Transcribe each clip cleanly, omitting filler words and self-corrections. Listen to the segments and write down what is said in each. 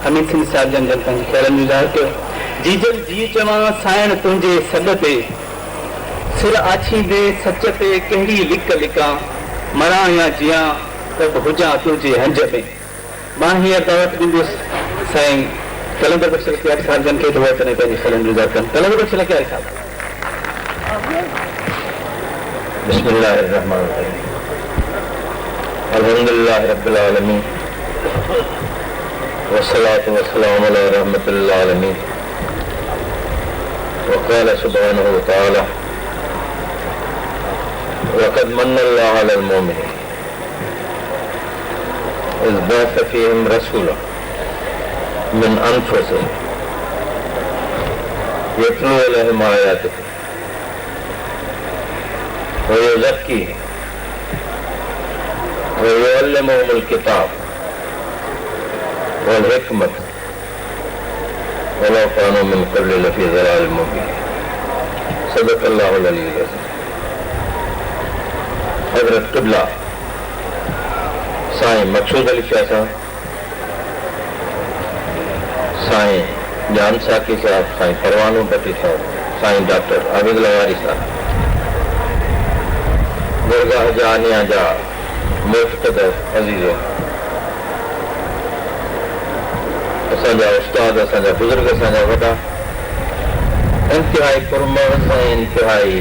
हमीद सिंह साहब जन जनता जी ख़ैरन जो ज़ाहिर कयो। जीजल जी चवां साइण तुंहिंजे सॾ ते, सिर आछींदे सच ते कहिड़ी लिक लिकां, मरां या जियां त हुजां तुंहिंजे हंज में। मां हींअर दावत ॾींदुसि साईं कलंदर बख्श लखियारी साहब जन खे दुआ करे पंहिंजी ख़ैरन जो ज़ाहिर कनि। कलंदर बख्श लखियारी साहब। बिस्मिल्लाहिर्रहमानिर्रहीम। अल्हम्दुलिल्लाहि रब्बिल आलमीन वस्सलातु वस्सलामु अला रहमतिल आलमीन। वक़ाल सुब्हानहु व तआला वक़द मन्नल्लाहु अलल मुमिनीन इज़ बअस फ़ीहिम रसूलन मिन अनफुसिहिम यतलू अलैहिम आयातिही व युज़क्कीहिम व युअल्लिमुहुमुल किताब वल हिकमत वलौ कानू मिन क़ब्लि लफ़ी ज़लालिम मुबीन। सदक़ल्लाहुल अलीयुल अज़ीम। हज़रत क़िबला साईं मक़सूद अली शाह साहब, साईं जान साकी साहब, साईं परवानो भट्टी साहब, साईं डॉक्टर आबिद लवारी साहब, दरगाह जानिया जा मुक़्तदर अज़ीज़ो, असांजा उस्ताद, असांजा बुज़ुर्ग, असांजा वॾा, इंतिहाई पुरमौज ऐं इंतिहाई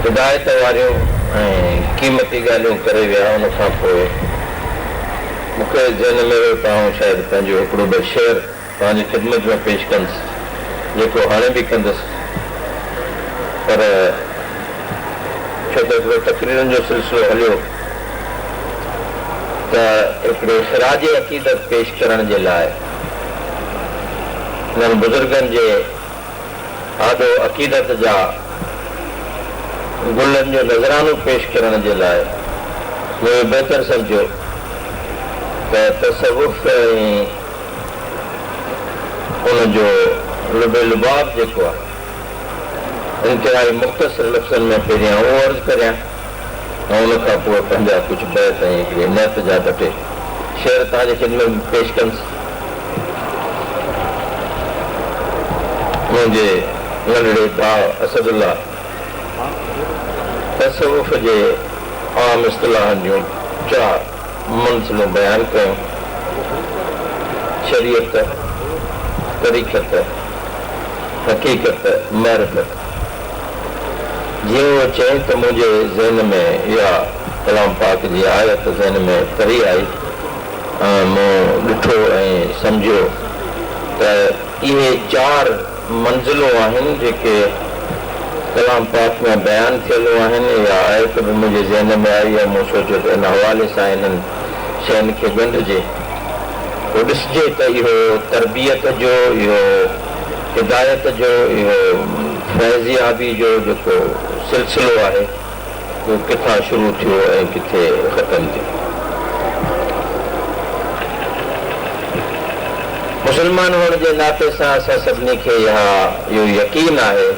हिदायत वारियूं ऐं क़ीमती ॻाल्हियूं करे विया। उन खां पोइ मूंखे ज़हन में वियो तव्हां शायदि पंहिंजो हिकिड़ो ॿ शेर तव्हांजी ख़िदमत में पेश कंदुसि, जेको हाणे बि कंदुसि, पर छो त हिकिड़ो तक़रीरनि जो सिलसिलो हलियो त हिकिड़े सिराज अक़ीदत पेश करण जे लाइ हिननि बुज़ुर्गनि जे आदो अक़ीदत जा गुलनि जो नज़रानो पेश करण जे लाइ मुंहिंजो बहितर सम्झो त तसव्वुफ़ ऐं उनजो लुब लुबाब जेको आहे इंतिहाई मुख़्तसर लफ़्ज़नि में पहिरियां उहो अर्ज़ु करियां ऐं उन खां पोइ पंहिंजा कुझु बैत ऐं हिकिड़े नैत जा ॿ टे शेर तव्हांजे ख़िदमत में पेश कंदुसि। मुंहिंजे नंढड़े भाउ असदुल्ला तसव्वुफ़ जे आम इस्तिलाहनि जूं 4 मंज़िलूं बयानु कयूं: शरीयत, तरीक़त, हक़ीक़त, मारिफ़त। जीअं उहो चई त मुंहिंजे ज़हन में इहा कलाम पाक जी आयत ज़हन में तरी आई ऐं मूं ॾिठो ऐं सम्झियो त इहे 4 मंज़िलूं आहिनि जेके कलाम पाक में बयानु थियलूं आहिनि। इहा आयत बि मुंहिंजे ज़हन में आई ऐं मूं सोचियो त इन हवाले सां इन्हनि शयुनि खे ॻंढिजे, पोइ ॾिसिजे त इहो तरबियत जो, इहो हिदायत जो, इहो फैज़याबी जो जेको सिलसिलो आहे उहो किथां शुरू थियो ऐं किथे ख़तमु थियो। मुस्लमान हुअण जे नाते सां असां सभिनी खे इहो यकीन आहे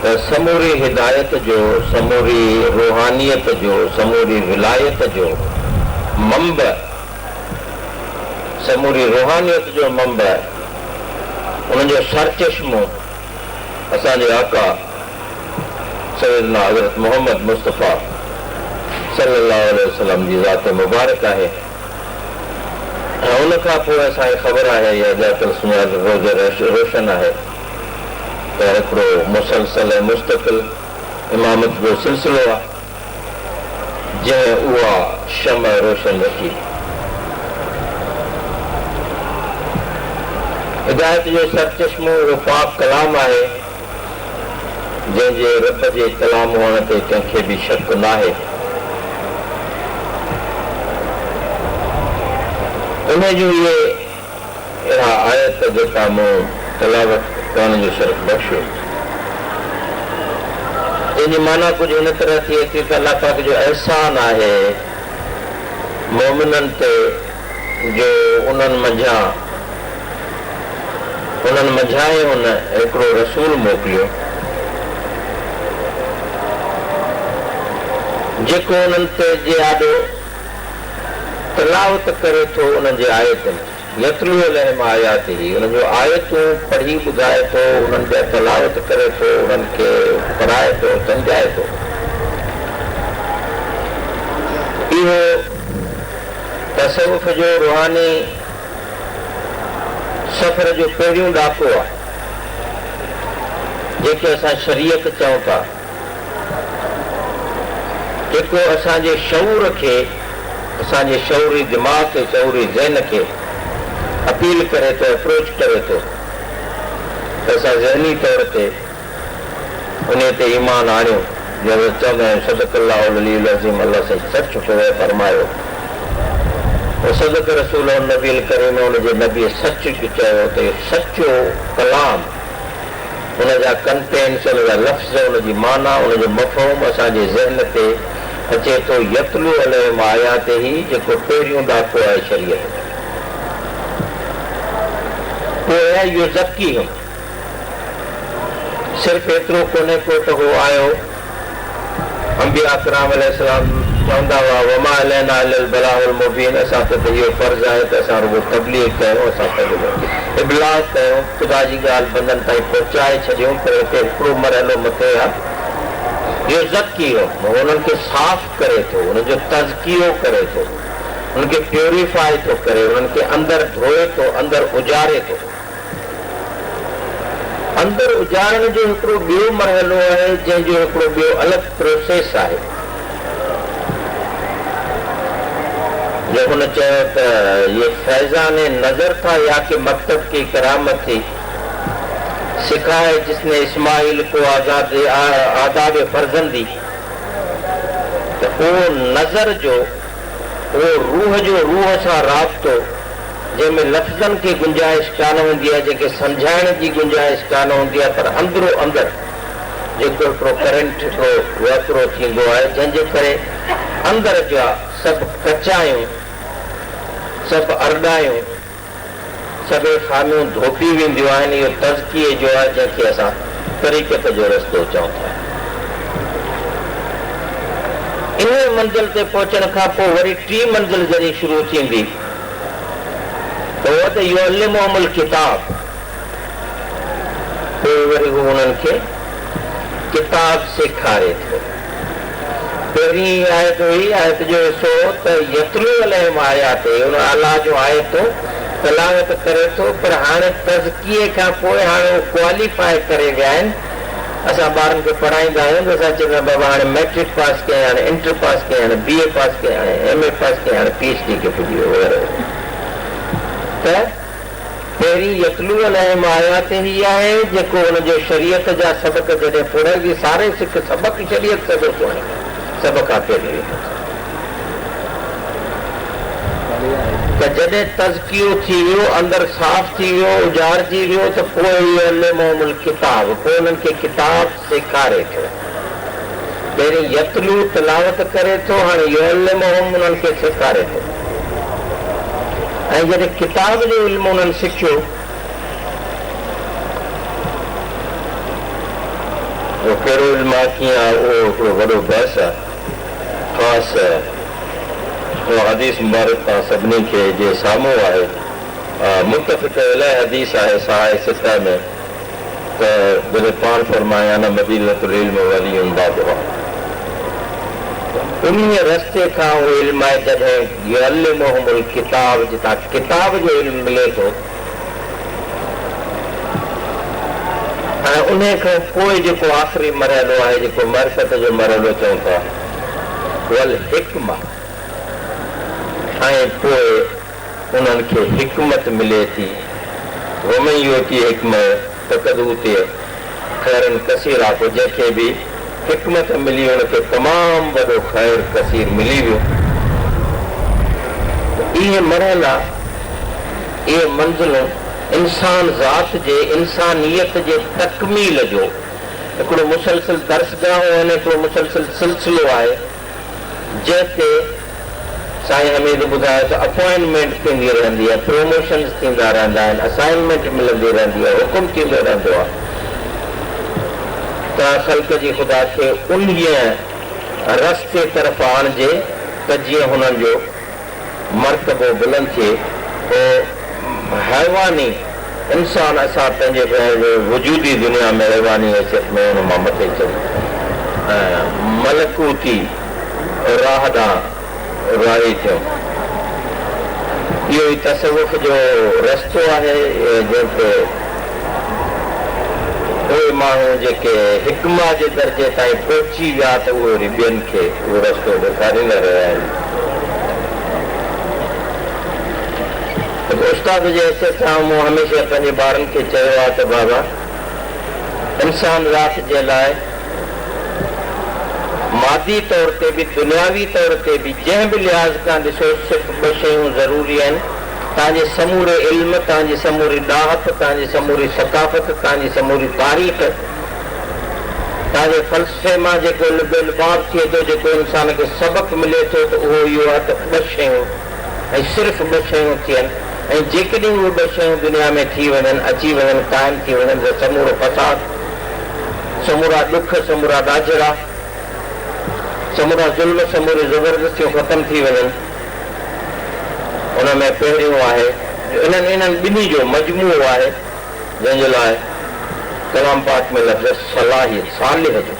त समूरी हिदायत जो, समूरी रूहानियत जो, समूरी विलायत जो मंबअ, समूरी रूहानियत जो मंबअ, उनजो सरचश्मो असांजे आका सैयदना हज़रत मोहम्मद मुस्तफ़ा सल्लल्लाहु अलैहि वसल्लम जी ज़ात मुबारक आहे। ऐं उन खां पोइ असांखे ख़बर आहे, इहा ॼातल सुञातल रोज़ रोशन आहे त हिकिड़ो मुसलसल ऐं मुस्तक़िल इमामत जो सिलसिलो आहे जंहिं उहा शमअ रोशन रखी। हिदायत जो सरचश्मो उहो पाक कलाम आहे जंहिंजे रब जे कलाम हुअण ते कंहिंखे बि शक न आहे। उन जूं इहे अहिड़ा आयत जेका मूं तलावत करण जो शर्फ़ बख़्शियो, जंहिंजी माना कुझु हिन तरह थिए थी त अलाह पाक जो अहसान आहे मोमिननि ते जो उन्हनि मंझां हुन हिकिड़ो रसूल मोकिलियो जेको उन्हनि ते जे आॾो तलावत करे थो उन्हनि जे आयतुनि, यतलू अलैहिम आयातिही, उन्हनि जो आयतूं पढ़ी ॿुधाए थो, उन्हनि जा तलावत करे थो, उन्हनि खे पढ़ाए थो, सम्झाए थो। इहो तसवुफ़ जो रुहानी सफ़र जो पहिरियों ॾाको आहे, जेके असां शरीयत चऊं था, जेको असांजे शऊर खे, असांजे शऊरी दिमाग़ खे, शऊरी ज़हन खे अपील करे थो, अप्रोच करे थो त असां ज़हनी तौर ते उन ते ईमान आणियूं। जंहिं चवंदा आहियूं सदक़ल्लाहुल अलीयुल अज़ीम, अल्लाह साईं सच फरमायो, सदक़ रसूल नबी करीम, उनजे नबी सच चयो त इहो सचो कलाम, उनजा कंटेंट्स, उनजा लफ़्ज़, उनजी माना, उनजो मफ़हूम असांजे ज़हन ते अचे थो। यतलू अलैहिम आयातिही, जेको पहिरियों ॾाको आहे शरीयत। पोइ आहे युज़क्कीहुम, सिर्फ़ु एतिरो कोन्हे को त हो आयो, अंबिया किराम अलैहिस्सलाम चवंदा हुआ वमा अलैना इल्लल बलागुल मुबीन, असां त इहो फ़र्ज़ु आहे त असां रुॻो तबलीग कयूं, असां इबलाग कयूं, ख़ुदा जी ॻाल्हि बंदनि ताईं पहुचाए छॾियूं। पर हिते हिकिड़ो मरहलो मथे आहे, इहो ज़क्कीहुम, उन्हनि खे साफ़ करे थो, उन्हनि जो तज़कियो करे थो, उन्हनि खे प्योरीफाई थो करे, उन्हनि खे अंदरि धोए थो, अंदरि उजारे थो। अंदरि उजारण जो हिकिड़ो ॿियो मरहलो आहे, जंहिंजो हिकिड़ो ॿियो अलॻि प्रोसेस आहे। जो हुन चयो त ये फैज़ान नज़र था या कि मकतब की करामत थी, सिखाए जिसने इस्माइल को आदाब फर्जंदी, तो वो नज़र जो, वो रूह जो, रूह सां राब्तो, जंहिंमें लफ़्ज़नि खे गुंजाइश कान हूंदी आहे, जेके सम्झाइण जी गुंजाइश कान हूंदी आहे, पर अंदरो अंदरि जेको हिकिड़ो करंट हिकिड़ो वहिकिरो थींदो आहे, जंहिंजे करे अंदरि जा सभु कचायूं, सभु अरडायूं, सभु खामियूं धोपी वेंदियूं आहिनि। इहो तज़किये जो आहे, जंहिंखे असां तरीक़त जो रस्तो चऊं था। इन मंज़िल ते पहुचण खां पोइ वरी टी मंज़िल जॾहिं शुरू थींदी त उहो त युअल्लिमुहुमुल किताब, पोइ वरी हू उन्हनि खे किताब सेखारे थो। पहिरीं आयत हुई, आयत जो हिसो त यतलू अलैहिम आयाते, उन अलाह जो आयतो तलावत करे थो, पर हाणे तज़किये खां पोइ हाणे उहो क्वालिफाई करे विया आहिनि। असां ॿारनि खे पढ़ाईंदा आहियूं त असां चवंदा बाबा हाणे मैट्रिक पास कयईं, हाणे इंटर पास कयईं, हाणे BA पास कयईं, हाणे MA पास कयईं, हाणे PhD खे पुॼी वियो। त पहिरीं यतलू अलैहिम आयातिही आहे, जेको हुनजो शरीयत जा सबक़ जॾहिं पढ़े सारे सिख सबक़ शरीयत सबक़ आहे, सभ खां पहिरीं त जॾहिं तज़कियो थी वियो, अंदरि साफ़ थी वियो, उजाड़जी वियो, त पोइ युअल्लिमुहुमुल किताब, पोइ उन्हनि खे किताब सेखारे थो। पहिरीं यतलू तलावत करे थो, हाणे युअल्लिमुहुम उन्हनि खे सेखारे थो। ऐं जॾहिं किताब जो इल्मु उन्हनि सिखियो, उहो कहिड़ो इल्मु आहे, कीअं आहे, उहो हिकिड़ो वॾो बहस आहे। ख़ासि हदीस मुबारक तां सभिनी खे जे साम्हूं आहे। मुतफ़िक़ अलैह हदीस आहे साहिह सिता में, त जॾहिं पाण फरमाया न मदीनतुल इल्म वलियुन बाबुहा, उन्हीअ रस्ते खां उहो इल्मु आहे। जॾहिं युअल्लिमुहुमुल किताब, जितां किताब जो इल्मु मिले थो, ऐं उन खां पोइ जेको आख़िरी मरहलो आहे, जेको मरफ़त जो मरहलो चऊं था, वल हिकमा, ऐं पोइ उन्हनि खे हिकमत मिले थी। वमन युती हिकमत फ़क़द ऊतिय ख़ैरन कसीर आहे, जंहिंखे बि हिकमत मिली हुनखे तमामु वॾो ख़ैर कसीर मिली वियो। इहे मरहला, इहे मंज़िलूं इंसान ज़ात जे, इंसानियत जे तकमील जो हिकिड़ो मुसलसिल दर्सगाह आहिनि, हिकिड़ो मुसलसिल सिलसिलो आहे, जंहिंते साईं हमीद ॿुधायो त अपॉइंटमेंट थींदी रहंदी आहे, प्रमोशन्स थींदा रहंदा आहिनि, असाइनमेंट मिलंदी रहंदी आहे, हुकुम थींदो रहंदो आहे। त ख़ल्क़ जी ख़ुदा खे उन रस्ते तरफ़ आणिजे त जीअं हुननि जो मर्तबो बुलंद थिए पोइ हैवानी इंसान असां पंहिंजे वजूदी दुनिया में हैवानी हैसियत में हुन मां मथे चढ़ी मलकूती राह ॾांहुं राही थियूं। इहो ई तसवुफ़ जो रस्तो आहे जंहिंते उहे माण्हू जेके हिकमा जे दर्जे ताईं पहुची विया त उहे वरी ॿियनि खे उहो रस्तो ॾेखारींदा रहिया आहिनि। उस्ताद जे हैसियत सां मूं हमेशह पंहिंजे ॿारनि खे चयो आहे त बाबा इंसान ज़ात जे लाइ मादी तौर ते बि दुनियावी तौर ते बि जंहिं बि लिहाज़ खां ॾिसो सिर्फ़ु ॿ शयूं ज़रूरी आहिनि। तव्हांजे समूरे इल्म, तव्हांजी समूरी ॾाहत, तव्हांजी समूरी सकाफ़त, तव्हांजी समूरी तारीख़, तव्हांजे फ़लसफ़े मां जेको लिबाब थिए थो, जेको इंसान खे सबक़ मिले थो त उहो इहो आहे त ॿ शयूं ऐं सिर्फ़ु ॿ शयूं थियनि ऐं जेकॾहिं उहे ॿ शयूं दुनिया में थी वञनि, अची वञनि, क़ाइमु थी वञनि त समूरो फ़साद, समूरा ॾुख, समूरा ॾाजरा, समूरा ज़ुल्म, समूरी ज़बरदस्तियूं ख़तमु थी वञनि। उन में पहिरियों आहे इन्हनि ॿिन्ही जो मजमूओ आहे जंहिंजे लाइ कलाम पाक में लफ़्ज़ सलाहियत सालिह जो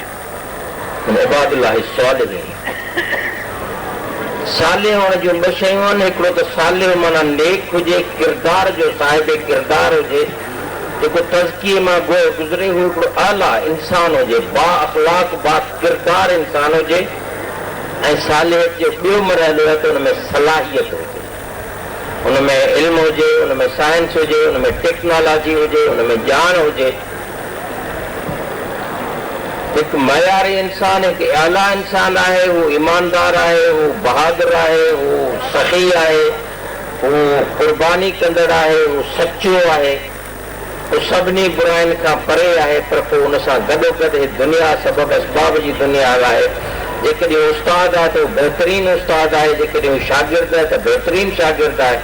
इबादुल्लाह सालिह सालिह हुअण जूं ॿ शयूं आहिनि। हिकिड़ो त सालिह माना नेक हुजे, किरदार जो साहिब किरदार हुजे, जेको तज़किये मां गुज़रे हू हिकिड़ो आला इंसान हुजे, बा अख़लाक बा किरदार इंसान हुजे। ऐं सालिहत जो ॿियो मरहलो आहे त हुन में सलाहियत हुजे, हुन में इल्मु हुजे, हुन में साइंस हुजे, हुन में टेक्नोलॉजी हुजे, हुन में ॼाण हुजे। हिकु मयारी इंसान, हिकु आला इंसान आहे, हू ईमानदार आहे, हू बहादुर आहे, हू सही आहे, हू क़ुर्बानी कंदड़ आहे, हू सचो आहे, हू सभिनी बुराइनि खां परे आहे। पर पोइ हुन सां गॾोगॾु ही दुनिया सबब असबाब जी दुनिया आहे। जेकॾहिं हू उस्ताद आहे त हू बहितरीनु उस्ताद आहे, जेकॾहिं हू शागिर्द आहे त बहितरीनु शागिर्द आहे,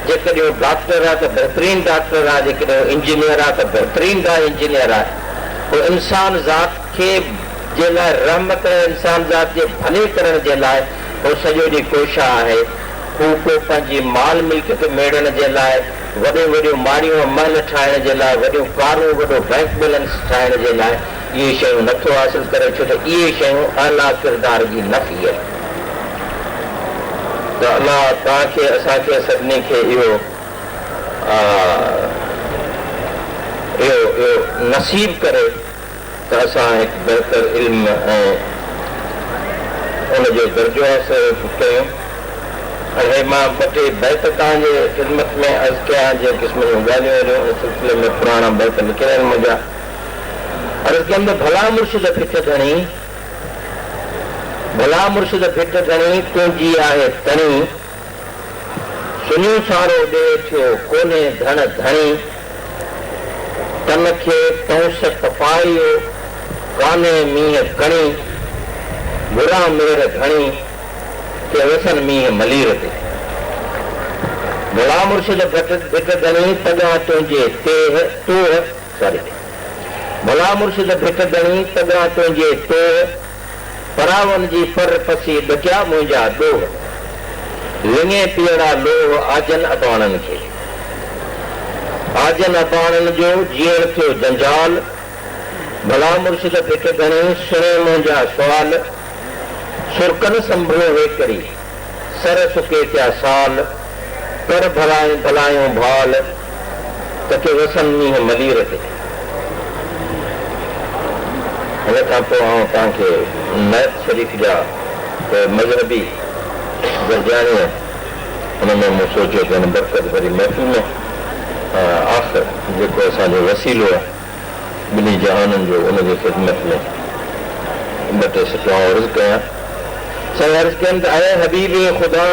जेकॾहिं हू डॉक्टर आहे त बहितरीनु डॉक्टर आहे, जेकॾहिं हू इंजीनियर आहे त बहितरीनु इंजीनियर आहे। पोइ इंसान ज़ात खे जे लाइ रहमत, इंसान ज़ात जे भले करण जे लाइ हू सॼो ॾींहुं कोशिश आहे। हू को पंहिंजी माल मिल्कियत मेड़ण जे लाइ, वॾियूं वॾियूं माड़ियूं महल ठाहिण जे लाइ, वॾियूं कारूं, वॾो बैंक बैलेंस ठाहिण जे लाइ इहे शयूं नथो हासिल करे, छो त इहे शयूं आला किरदार जी नफ़ी आहे। त अलाह तव्हांखे असांखे सभिनी खे इहो नसीब करे त असां हिकु बहितर इल्म ऐं उनजो दर्जो हासिल कयूं। ऐं मां ॿ टे बैत तव्हांजे ख़िदमत में अर्ज़ु कयां, जंहिं क़िस्म जूं ॻाल्हियूं आहिनि उन सिलसिले में पुराणा बैत लिखियल आहिनि मुंहिंजा। अर्ज़ु कयमि त भला मुर्शिद फिट धणी, भला मुर्शिद फिट धणी, तुंहिंजी आहे तणी, सुनियूं सारो ॾे थियो कोन्हे धण धणी, तन खे तौस तपायो कान्हे मींहं कणी, बुरा मेर घणी के वसन मींहं मलीर ते। भला मुर्शिद भिट धणी तॻा तुंहिंजे तेह तोह, सॉरी, भला मुर्शिद भिट धणी तॻा तुंहिंजे तोह, परावन जी पर पसी ॾकिया मुंहिंजा ॾोह, लिङे पीअड़ा लोह आजन अबाणनि खे, आजन अबाणनि जो जीअण थियो जंजाल। भला मुर्शिद भिट धणी सुणे मुंहिंजा सुवाल, सुरकन संभलो हेकड़ी सर सुके थिया साल, कर भलायूं भाल त के वसन मींहं मलीर ते। हिन खां पोइ आउं तव्हांखे नैत शरीफ़ जा मज़हबी दर्जाणी हुन में मूं सोचियो त हिन बरकत भरी महफ़िल में आख़िर जेको असांजो वसीलो आहे ॿिन्ही जहाननि जो, उनजे ख़िदमत में ॿ टे सिटवाऊं अर्ज़ु कयां। साईं अर्ज़ु कयनि त ऐं हबीबे ख़ुदा,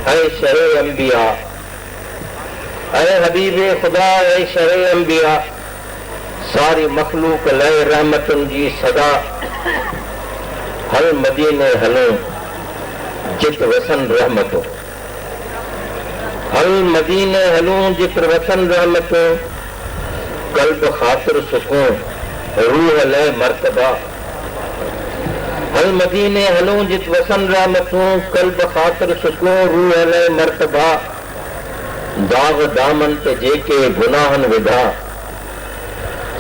ऐं शहे अंबिया, ऐं हबीबे ख़ुदा, ऐं शहे अंबिया, सारी मखलूक लय रहमतुनि जी सदा, हल मदीने हलूं जित वसन रहमतो, हल मदीने हलूं जित वसन रहमतो, कल्ब ख़ातिर सुकून रूह लय मर्तबा, हल मदीने हलूं जित वसन रहमतूं कल्ब खातिर सुकून रूह अले मर्तबा दाग दामन ते जेके गुनाहन विधा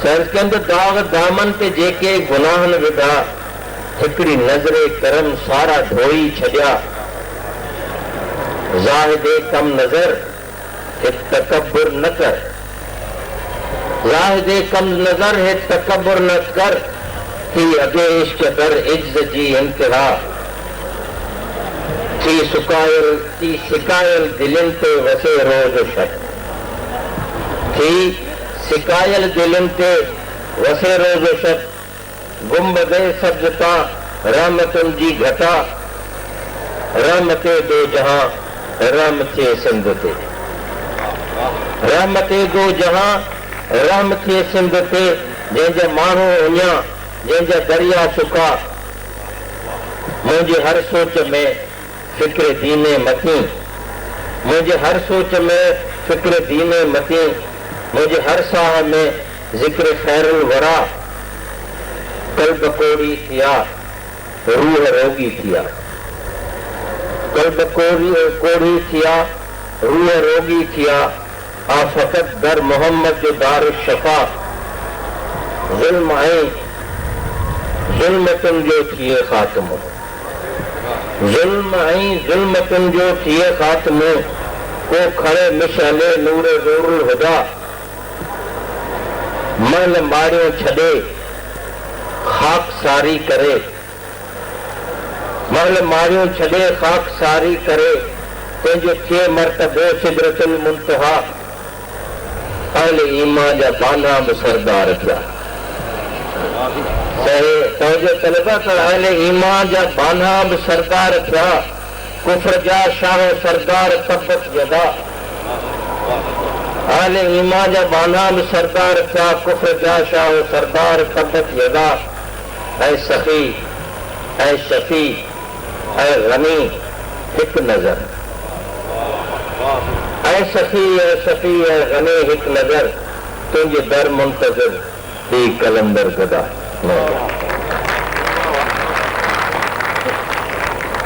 सरकंद दाग दामन ते जेके गुनाहन विधा हिकड़ी नजरे करम सारा धोई छड़िया जाहिदे कम नजर हित तकब्बुर न कर जाहिदे कम नजर हित तकब्बुर न कर थी अगे इश्क दर इज्ज जी इंतहा थी सिकायल दिलन ते वसे रोज शक थी सिकायल दिलन ते वसे रोज शक गुंबदे सब्जता रहमतुन जी घटा रहमते दो जहां रहमते सिंध ते रहमते दो जहां रहमते सिंध ते जंहिंजा माण्हू उञा जंहिंजा दरिया सुका मुंहिंजे हर सोच में फिक्र दीने मती मुंहिंजे हर सोच में फिक्र दीने मती मुंहिंजे हर साह में जिक्र खैरुल वरा कल्ब कोड़ी थिया रूह रोगी थिया कल्ब कोड़ी थिया रूह रोगी थिया आ फकत दर मोहम्मद जो दार शफा जुल्म आई जुल्मतुन जो थिए खात्मो जुल्म आई जुल्मतुन जो थिए खात्मो को खड़े मिशाले नूरे ज़ोरुल हुदा मन मारियो छड़े खाक सारी करे मन मारियो छड़े खाक सारी करे तेजो थिए मर्तबो सिदरतुल मुंतहा अहले ईमान जा बाना बि सरदार थिया तवजो तलबा कर अहले ईमान जा बाना बि सरदार थिया कुफ्र जा शाह सरदार तबत जदा अहले ईमान जा बाना बि सरदार थिया कुफ्र जा शाह सरदार तबत जदा ऐ सखी ऐ शफी ऐ गनी हिक नजर ऐ सखी ऐ शफी ऐ गनी हिक नजर तुझे दर मुंतज़िर ही कलंदर गदा